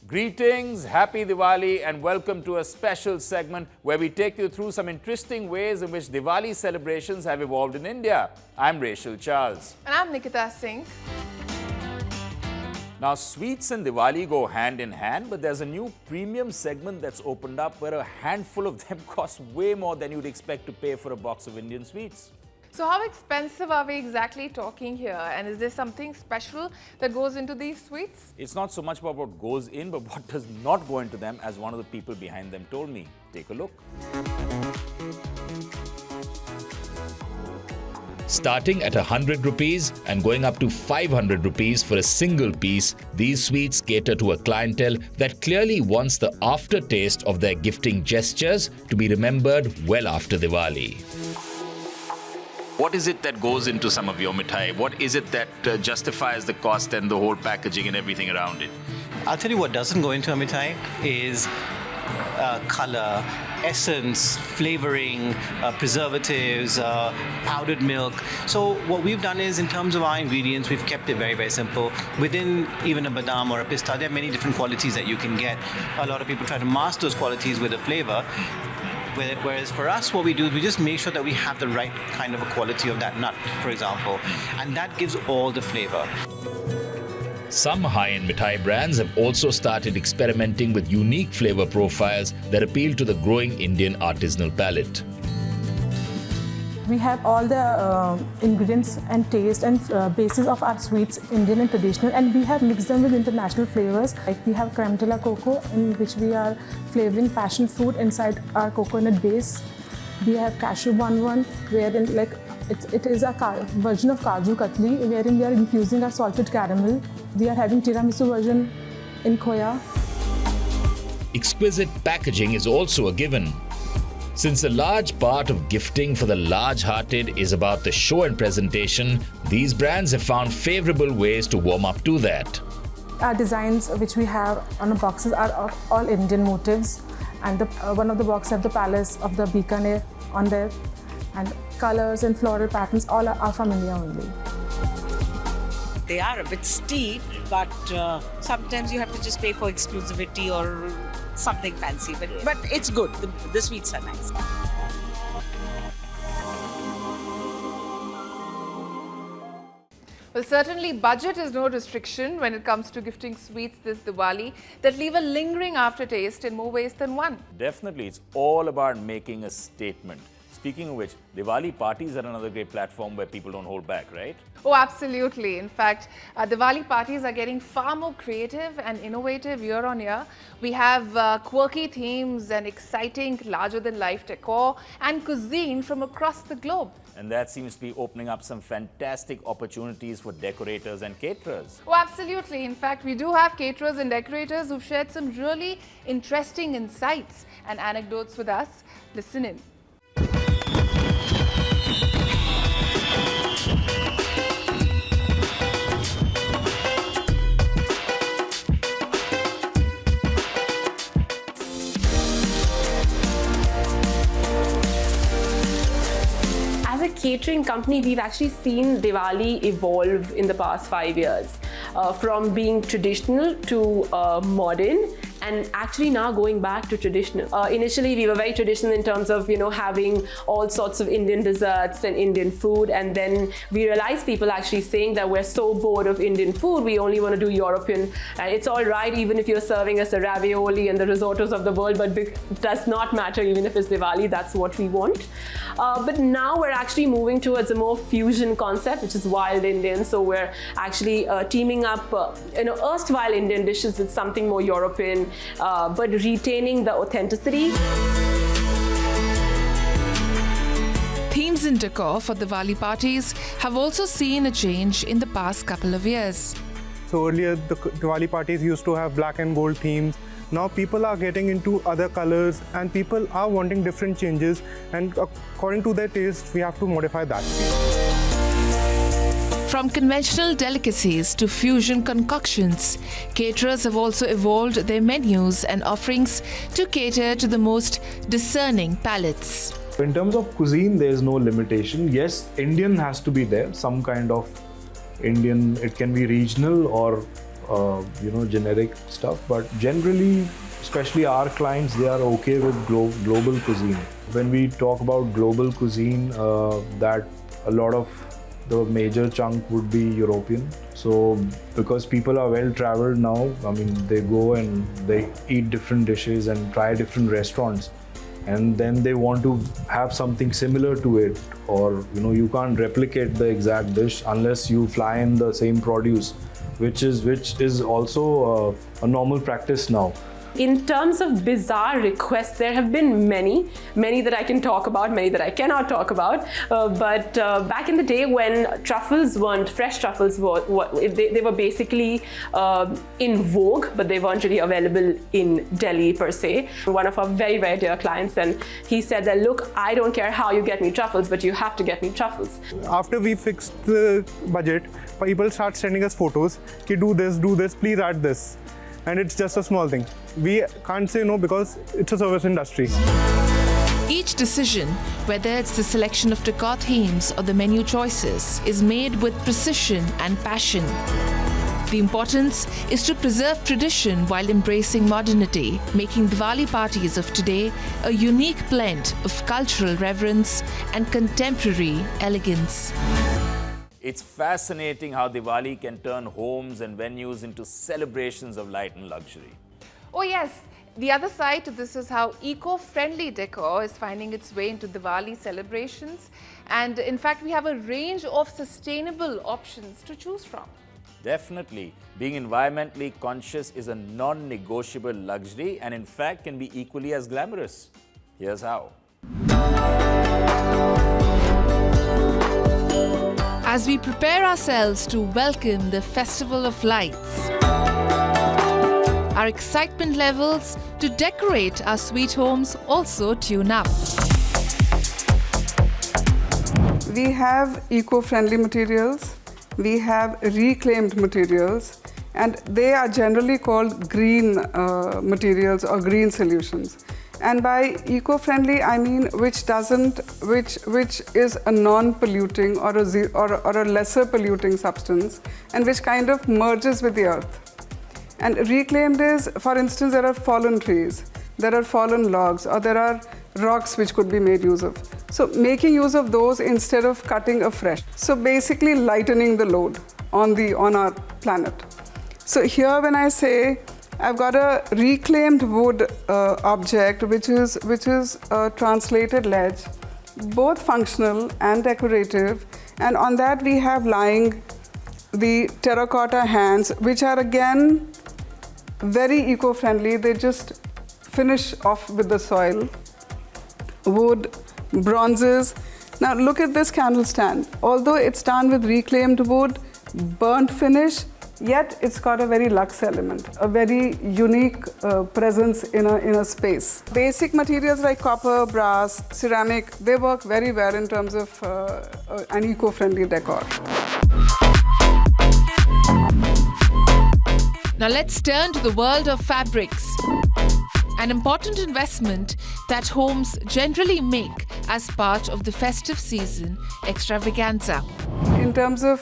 Greetings, happy Diwali, and welcome to a special segment where we take you through some interesting ways in which Diwali celebrations have evolved in India. I'm Rachel Charles. And I'm Nikita Singh. Now, sweets and Diwali go hand in hand, but there's a new premium segment that's opened up where a handful of them cost way more than you'd expect to pay for a box of Indian sweets. So how expensive are we exactly talking here? And is there something special that goes into these sweets? It's not so much about what goes in, but what does not go into them, as one of the people behind them told me. Take a look. Starting at 100 rupees and going up to 500 rupees for a single piece, these sweets cater to a clientele that clearly wants the aftertaste of their gifting gestures to be remembered well after Diwali. What is it that goes into some of your mithai? What is it that justifies the cost and the whole packaging and everything around it? I'll tell you what doesn't go into a mithai is color, essence, flavoring, preservatives, powdered milk. So what we've done is, in terms of our ingredients, we've kept it very, very simple. Within even a badam or a pista, there are many different qualities that you can get. A lot of people try to mask those qualities with a flavor. Whereas for us, what we do is we just make sure that we have the right kind of a quality of that nut, for example, and that gives all the flavor. Some high-end mithai brands have also started experimenting with unique flavor profiles that appeal to the growing Indian artisanal palate. We have all the ingredients and taste and basis of our sweets, Indian and traditional, and we have mixed them with international flavors. Like we have creme de la coco, in which we are flavoring passion fruit inside our coconut base. We have cashew one, wherein it is a version of Kaju Katli, wherein we are infusing our salted caramel. We are having tiramisu version in khoya. Exquisite packaging is also a given. Since a large part of gifting for the large-hearted is about the show and presentation, these brands have found favorable ways to warm up to that. Our designs which we have on the boxes are of all Indian motifs, and one of the boxes have the palace of the Bikaner on there, and colors and floral patterns all are from India only. They are a bit steep, but sometimes you have to just pay for exclusivity or something fancy, but it's good. The sweets are nice. Well, certainly budget is no restriction when it comes to gifting sweets this Diwali that leave a lingering aftertaste in more ways than one. Definitely, it's all about making a statement. Speaking of which, Diwali parties are another great platform where people don't hold back, right? Oh, absolutely. In fact, Diwali parties are getting far more creative and innovative year on year. We have quirky themes and exciting larger-than-life decor and cuisine from across the globe. And that seems to be opening up some fantastic opportunities for decorators and caterers. Oh, absolutely. In fact, we do have caterers and decorators who've shared some really interesting insights and anecdotes with us. Listen in. As a catering company, we've actually seen Diwali evolve in the past 5 years, from being traditional to modern, and actually now going back to traditional. Initially, we were very traditional in terms of, having all sorts of Indian desserts and Indian food, and then we realized people actually saying that we're so bored of Indian food, we only want to do European. It's all right even if you're serving us the ravioli and the risottos of the world, but it does not matter even if it's Diwali, that's what we want. But now we're actually moving towards a more fusion concept, which is wild Indian. So we're actually teaming up, erstwhile Indian dishes with something more European, but retaining the authenticity. Themes and decor for Diwali parties have also seen a change in the past couple of years. So earlier the Diwali parties used to have black and gold themes. Now people are getting into other colors and people are wanting different changes, and according to their taste we have to modify that. From conventional delicacies to fusion concoctions, caterers have also evolved their menus and offerings to cater to the most discerning palates. In terms of cuisine, there is no limitation. Yes, Indian has to be there, some kind of Indian. It can be regional or generic stuff. But generally, especially our clients, they are okay with global cuisine. When we talk about global cuisine, that a lot of the major chunk would be European. So because people are well traveled now, I mean, they go and they eat different dishes and try different restaurants, and then they want to have something similar to it, or you can't replicate the exact dish unless you fly in the same produce, which is also a normal practice now. In terms of bizarre requests, there have been many that I can talk about, many that I cannot talk about. But back in the day when truffles weren't, fresh truffles they were basically in vogue, but they weren't really available in Delhi per se. One of our very, very dear clients, and he said that, look, I don't care how you get me truffles, but you have to get me truffles. After we fixed the budget, people start sending us photos. Okay, do this, please add this. And it's just a small thing. We can't say no because it's a service industry. Each decision, whether it's the selection of decor themes or the menu choices, is made with precision and passion. The importance is to preserve tradition while embracing modernity, making Diwali parties of today a unique blend of cultural reverence and contemporary elegance. It's fascinating how Diwali can turn homes and venues into celebrations of light and luxury. Oh yes, the other side to this is how eco-friendly decor is finding its way into Diwali celebrations. And in fact, we have a range of sustainable options to choose from. Definitely. Being environmentally conscious is a non-negotiable luxury and in fact can be equally as glamorous. Here's how. As we prepare ourselves to welcome the Festival of Lights, our excitement levels to decorate our sweet homes also tune up. We have eco-friendly materials, we have reclaimed materials, and they are generally called green materials or green solutions. And by eco-friendly, I mean which is a non-polluting or a lesser polluting substance, and which kind of merges with the earth. And reclaimed is, for instance, there are fallen trees, there are fallen logs, or there are rocks which could be made use of. So making use of those instead of cutting afresh. So basically lightening the load on our planet. So here when I say I've got a reclaimed wood object, which is a translated ledge, both functional and decorative, and on that we have lying the terracotta hands, which are again very eco-friendly. They just finish off with the soil. Wood, bronzes. Now look at this candle stand. Although it's done with reclaimed wood, burnt finish, yet it's got a very luxe element, a very unique presence in a space. Basic materials like copper, brass, ceramic, they work very well in terms of an eco-friendly decor. Now let's turn to the world of fabrics. An important investment that homes generally make as part of the festive season extravaganza. In terms of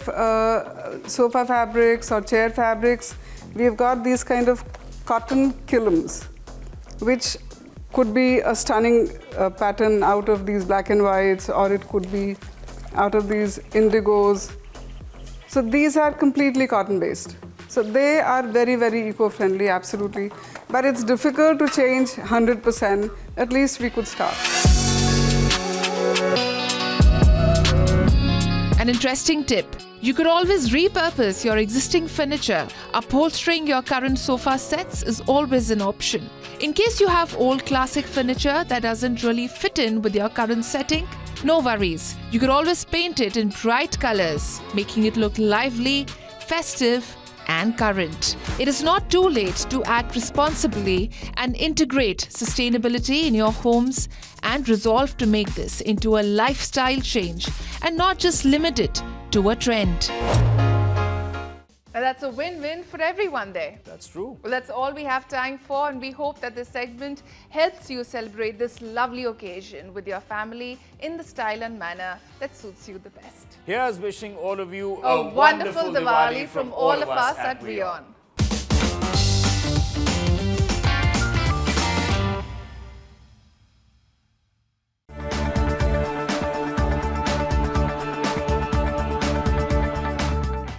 sofa fabrics or chair fabrics, we've got these kind of cotton kilums, which could be a stunning pattern out of these black and whites, or it could be out of these indigos. So these are completely cotton-based. So they are very, very eco-friendly, absolutely. But it's difficult to change 100%. At least we could start. An interesting tip. You could always repurpose your existing furniture. Upholstering your current sofa sets is always an option. In case you have old classic furniture that doesn't really fit in with your current setting, no worries. You could always paint it in bright colors, making it look lively, festive, and current. It is not too late to act responsibly and integrate sustainability in your homes and resolve to make this into a lifestyle change and not just limit it to a trend. Now that's a win-win for everyone there. That's true. Well, that's all we have time for, and we hope that this segment helps you celebrate this lovely occasion with your family in the style and manner that suits you the best. Here's wishing all of you a wonderful Diwali from all of us at WION.